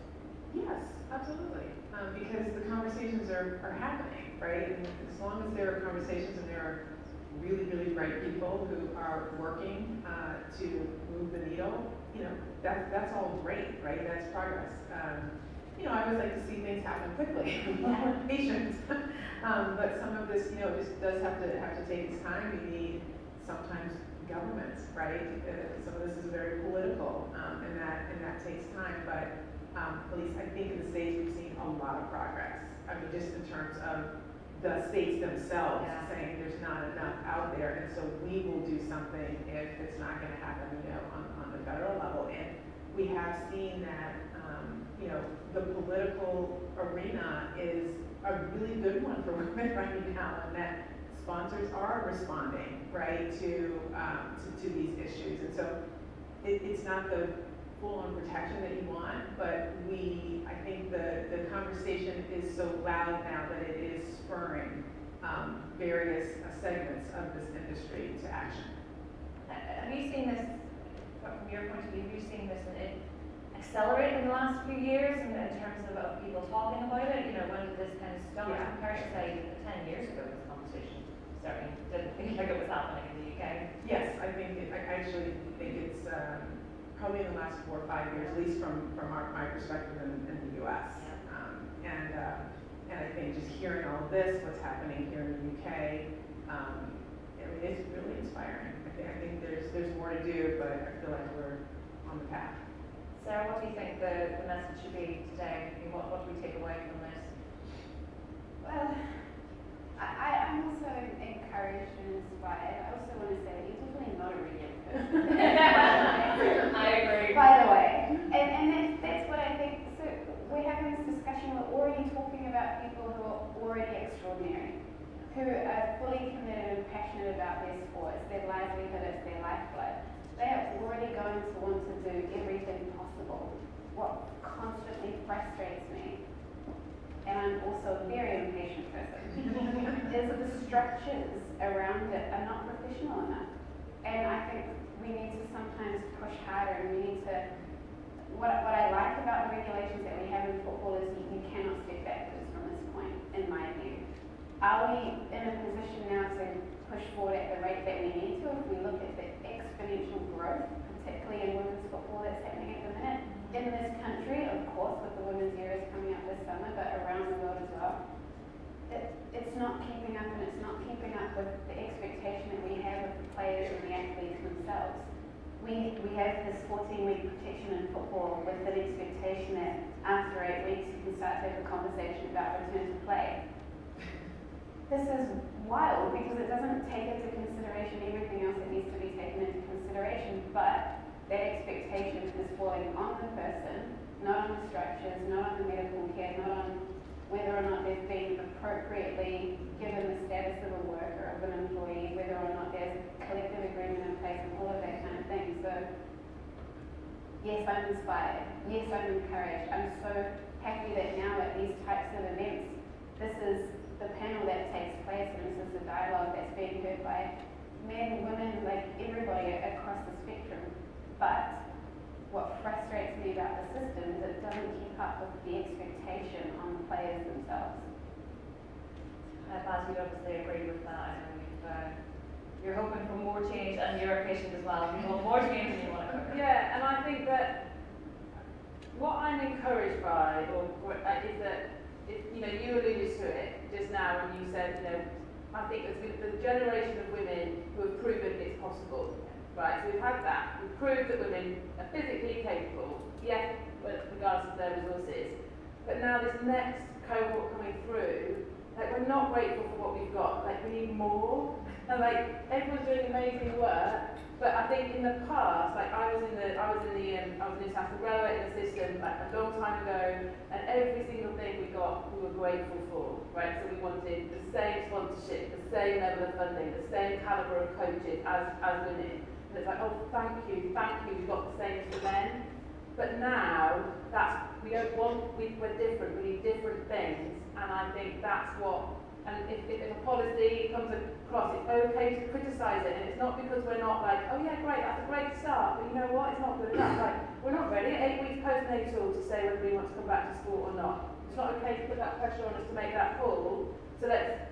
Yes, absolutely. Because the conversations are happening, right? And as long as there are conversations and there are really, really bright people who are working to move the needle, you know, that's all great, right? That's progress. You know, I always like to see things happen quickly. Patience. But some of this, you know, just does have to take its time. We need sometimes governments, right? Some of this is very political, and that takes time. But at least I think in the States we've seen a lot of progress. I mean, just in terms of the states themselves saying there's not enough out there, and so we will do something if it's not going to happen, you know, on the federal level. And we have seen that, you know, the political arena is a really good one for women right now, and that sponsors are responding, right, to these issues. And so it's not the full-on protection that you want, but I think the conversation is so loud now that it is spurring various segments of this industry to action. Have you seen this, from your point of view, have you seen this accelerate in the last few years in terms of people talking about it? You know, when did this kind of start? Yeah. Compared to, say, 10 years ago, this conversation certainly didn't feel like it was happening in the UK. Yes, I actually think it's probably in the last 4 or 5 years, at least from my perspective in the U.S. Yeah. And I think just hearing all of this, what's happening here in the UK, I mean, it's really inspiring. I think there's more to do, but I feel like we're on the path. Sarah, what do you think the message should be today? I mean, what do we take away from this? Well, I I'm also encouraged and inspired. I also want to say that you're definitely not a regular person. I agree. By the way. And that's what I think. So we're having this discussion, we're already talking about people who are already extraordinary, who are fully committed and passionate about their sports, their livelihood, it's their lifeblood. They are already going to want to do everything possible. What constantly frustrates me, and I'm also a very impatient person, is that the structures around it are not professional enough. And I think we need to sometimes push harder, and we need to, what I like about the regulations that we have in football is you cannot step backwards from this point, in my view. Are we in a position now to push forward at the rate that we need to? If we look at the exponential growth, particularly in women's football that's happening at the minute, in this country, of course, with the Women's Euros coming up this summer, but around the world as well, it's not keeping up, and it's not keeping up with the expectation that we have of the players and the athletes themselves. We have this 14-week protection in football with an expectation that after 8 weeks you can start to have a conversation about return to play. This is wild because it doesn't take into consideration everything else that needs to be taken into consideration, but that expectation is falling on the person, not on the structures, not on the medical care, not on whether or not they've been appropriately given the status of a worker, of an employee, whether or not there's a collective agreement in place and all of that kind of thing. So, yes, I'm inspired. Yes, I'm encouraged. I'm so happy that now at these types of events, this is the panel that takes place, and this is the dialogue that's being heard by men, women, like everybody across the spectrum. But what frustrates me about the system is it doesn't keep up with the expectation on the players themselves. Baz, you obviously agree with that. I know you're hoping for more change, and you're patient as well. You want more change than you want to cover. Yeah, and I think that what I'm encouraged by is that, you alluded to it just now when you said, I think there's been the generation of women who have proven it's possible. Right, so we've had that. We've proved that women are physically capable, yes, regardless of their resources. But now this next cohort coming through, we're not grateful for what we've got. We need more. And everyone's doing amazing work. But I think in the past, I was in international railway in the system a long time ago, and every single thing we got, we were grateful for. Right, so we wanted the same sponsorship, the same level of funding, the same calibre of coaches as women. And it's oh, thank you, we've got the same as the men. But now, we're different, we need different things, and I think that's what, and if a policy comes across, it's okay to criticise it, and it's not because we're not oh yeah, great, that's a great start, but you know what, it's not good enough. We're not ready at 8 weeks postnatal to say whether we want to come back to sport or not. It's not okay to put that pressure on us to make that call, so let's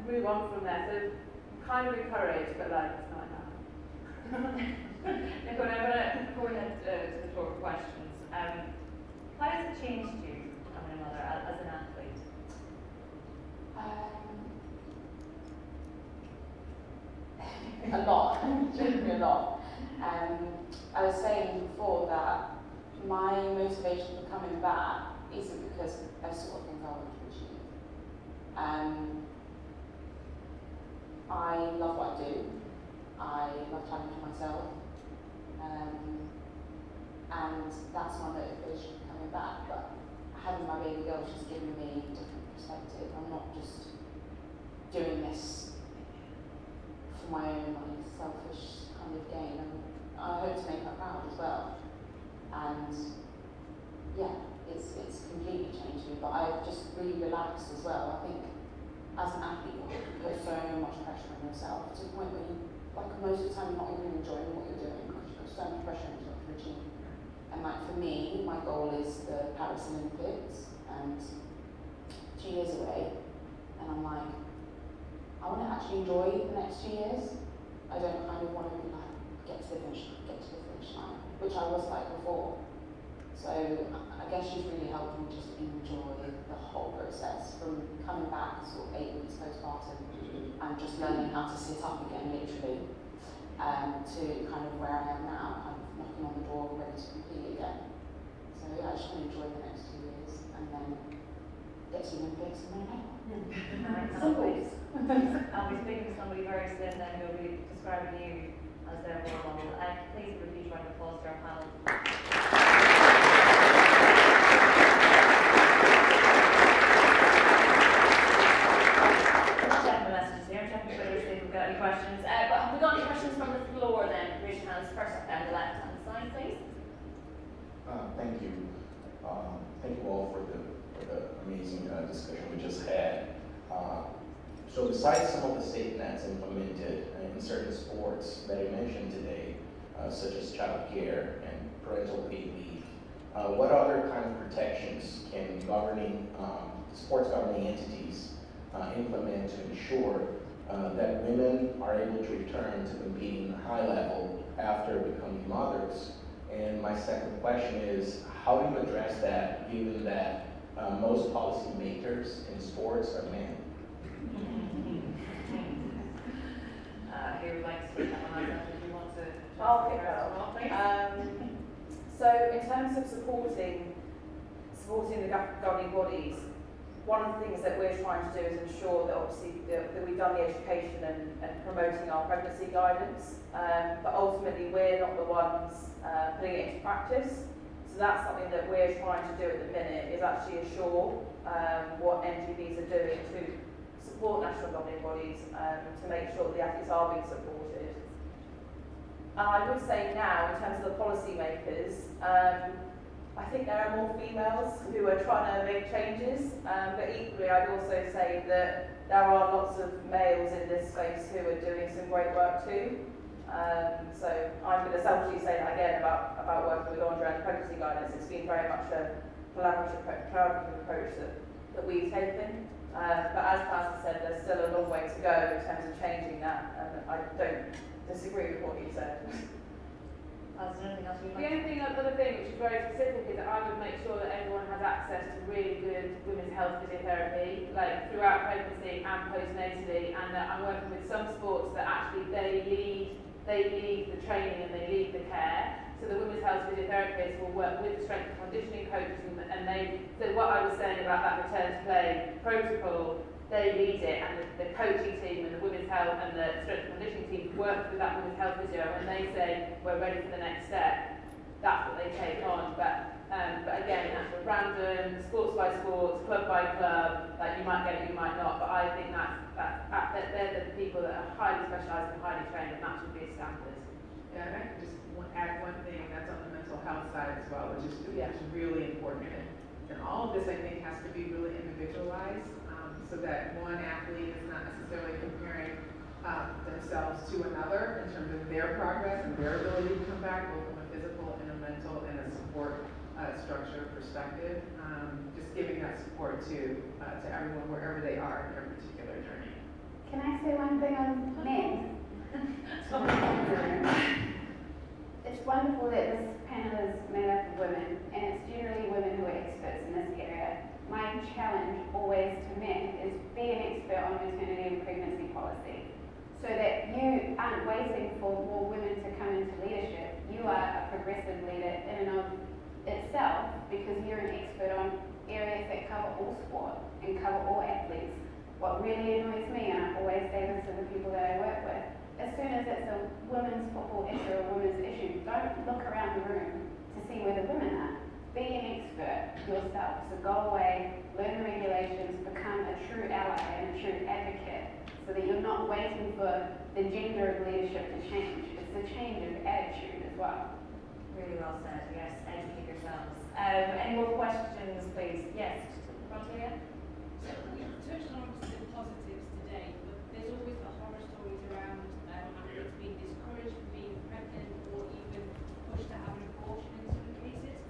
move on from there. So I'm kind of encouraged, but it's not like that. Nicole, I'm going to go ahead to the floor for questions. How has it changed you becoming a mother as an athlete? A lot, genuinely a lot. I was saying before that my motivation for coming back isn't because I sort of think I want to achieve. I love what I do. I love challenging myself. And that's my motivation for coming back. But having my baby girl, she's given me a different perspective. I'm not just doing this for my own selfish kind of gain. And I hope to make her proud as well. And yeah, it's completely changed me. But I've just really relaxed as well. I think as an athlete, you put so much pressure on yourself to the point where you, most of the time, you're not even enjoying what you're doing because you put so much pressure on yourself to achieve. And for me, my goal is the Paris Olympics, and 2 years away. And I'm I want to actually enjoy the next 2 years. I don't kind of want to be get to the finish line, which I was before. So I guess she's really helped me just enjoy the whole process, from coming back sort of 8 weeks postpartum and just learning how to sit up again, literally, to kind of where I am now, kind of knocking on the door, ready to compete again. So yeah, I just want to enjoy the next 2 years and then get to the Olympics and win a medal. I'll be speaking to somebody very soon then who will be describing you as their role model. Please give a huge round of applause to our panel. Checking the messages here, checking Twitter to see if we've got any questions. But have we got any questions from the floor then? Raise your hands first up down the left hand side, please. Thank you. Thank you all for the amazing discussion we just had. So besides some of the state nets implemented in certain sports that I mentioned today, such as child care and parental paid leave, what other kind of protections can sports governing entities implement to ensure that women are able to return to competing high level after becoming mothers? And my second question is, how do you address that given that most policymakers in sports are men? Who would like to speak that one out? If you want to. I'll pick that up. So in terms of supporting the governing bodies, one of the things that we're trying to do is ensure that obviously that we've done the education and promoting our pregnancy guidance, but ultimately we're not the ones putting it into practice. So that's something that we're trying to do at the minute, is actually assure what NGBs are doing to support national governing bodies to make sure that the athletes are being supported. And I would say now, in terms of the policy makers, I think there are more females who are trying to make changes, but equally I'd also say that there are lots of males in this space who are doing some great work too. So I'm going to selfishly say that again about working with Andrea and pregnancy guidance. It's been very much a collaborative approach that we've taken. But as Pastor said, there's still a long way to go in terms of changing that, and I don't disagree with what you said. The only other thing which is very specific is that I would make sure that everyone has access to really good women's health physiotherapy, like throughout pregnancy and postnatally, and that I'm working with some sports that actually they lead the training and they lead the care. So the women's health physiotherapists will work with the strength and conditioning coaches, and so what I was saying about that return to play protocol, they lead it, and the coaching team and the women's health and the strength and conditioning team work with that women's health physio, and they say we're ready for the next step. That's what they take on. But again, that's random, sports by sports, club by club. Like you might get it, you might not. But I think that they're the people that are highly specialised and highly trained, and that should be a standard. Yeah, and I can just add one thing, and that's on the mental health side as well, which is really important. And all of this, I think, has to be really individualized, so that one athlete is not necessarily comparing themselves to another in terms of their progress and their ability to come back, both from a physical and a mental and a support structure perspective. Just giving that support to everyone wherever they are in their particular journey. Can I say one thing on men? It's wonderful that this panel is made up of women, and it's generally women who are experts in this area. My challenge always to men is be an expert on maternity and pregnancy policy, so that you aren't waiting for more women to come into leadership. You are a progressive leader in and of itself, because you're an expert on areas that cover all sport and cover all athletes. What really annoys me, and I always say this to the people that I work with, as soon as it's a women's football issue or a women's issue, don't look around the room to see where the women are. Be an expert yourself. So go away, learn the regulations, become a true ally and a true advocate, so that you're not waiting for the gender of leadership to change. It's a change of attitude as well. Really well said, yes. Educate yourselves. Any more questions, please? Yes, Frontier? So we've touched on obviously the positives today, but there's always the horror stories around athletes being discouraged from being pregnant or even pushed to have an abortion in some cases.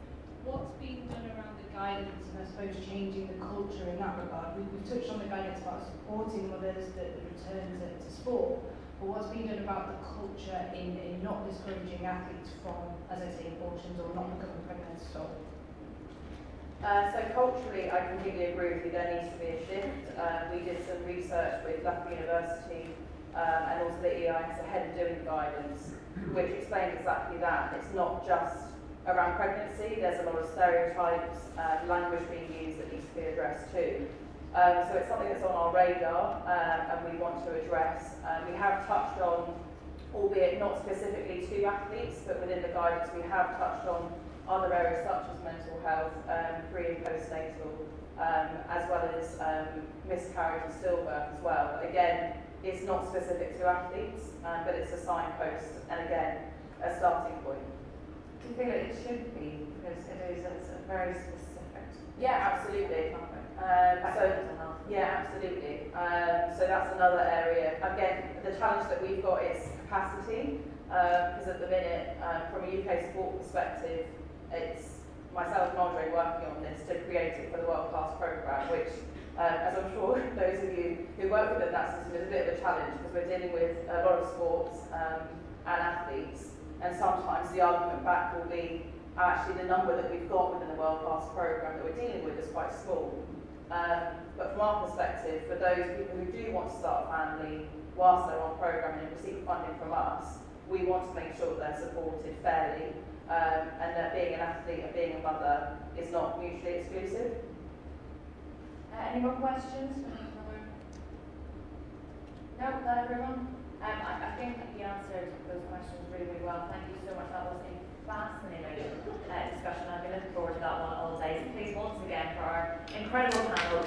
What's being done around the guidance and I suppose changing the culture in that regard? We've touched on the guidance about supporting mothers, the return to sport, but what's being done about the culture in not discouraging athletes from, as I say, abortions or not becoming pregnant at all? So culturally, I completely agree with you. There needs to be a shift. We did some research with Loughborough University and also the EIS ahead of doing the guidance, which explained exactly that. It's not just around pregnancy. There's a lot of stereotypes, language being used that needs to be addressed too. So it's something that's on our radar and we want to address. We have touched on, albeit not specifically to athletes, but within the guidance we have touched on other areas such as mental health, pre and postnatal, as well as miscarriage and stillbirth as well. But again, it's not specific to athletes, but it's a signpost and again, a starting point. Do you feel it should be? Because it's a very specific. Yeah, absolutely. Yeah, absolutely. So that's another area. Again, the challenge that we've got is capacity, because at the minute, from a UK sport perspective, it's myself and Andre working on this to create it for the World Class programme, which, as I'm sure those of you who work within that system, is a bit of a challenge because we're dealing with a lot of sports and athletes, and sometimes the argument back will be actually the number that we've got within the World Class programme that we're dealing with is quite small. But from our perspective, for those people who do want to start a family whilst they're on programme and receive funding from us, we want to make sure that they're supported fairly and that being an athlete and being a mother is not mutually exclusive. Any more questions? No, not everyone? I think you answered those questions really, really well. Thank you so much. That was a fascinating discussion. I've been looking forward to that one all day. So please, once again, for our incredible panel,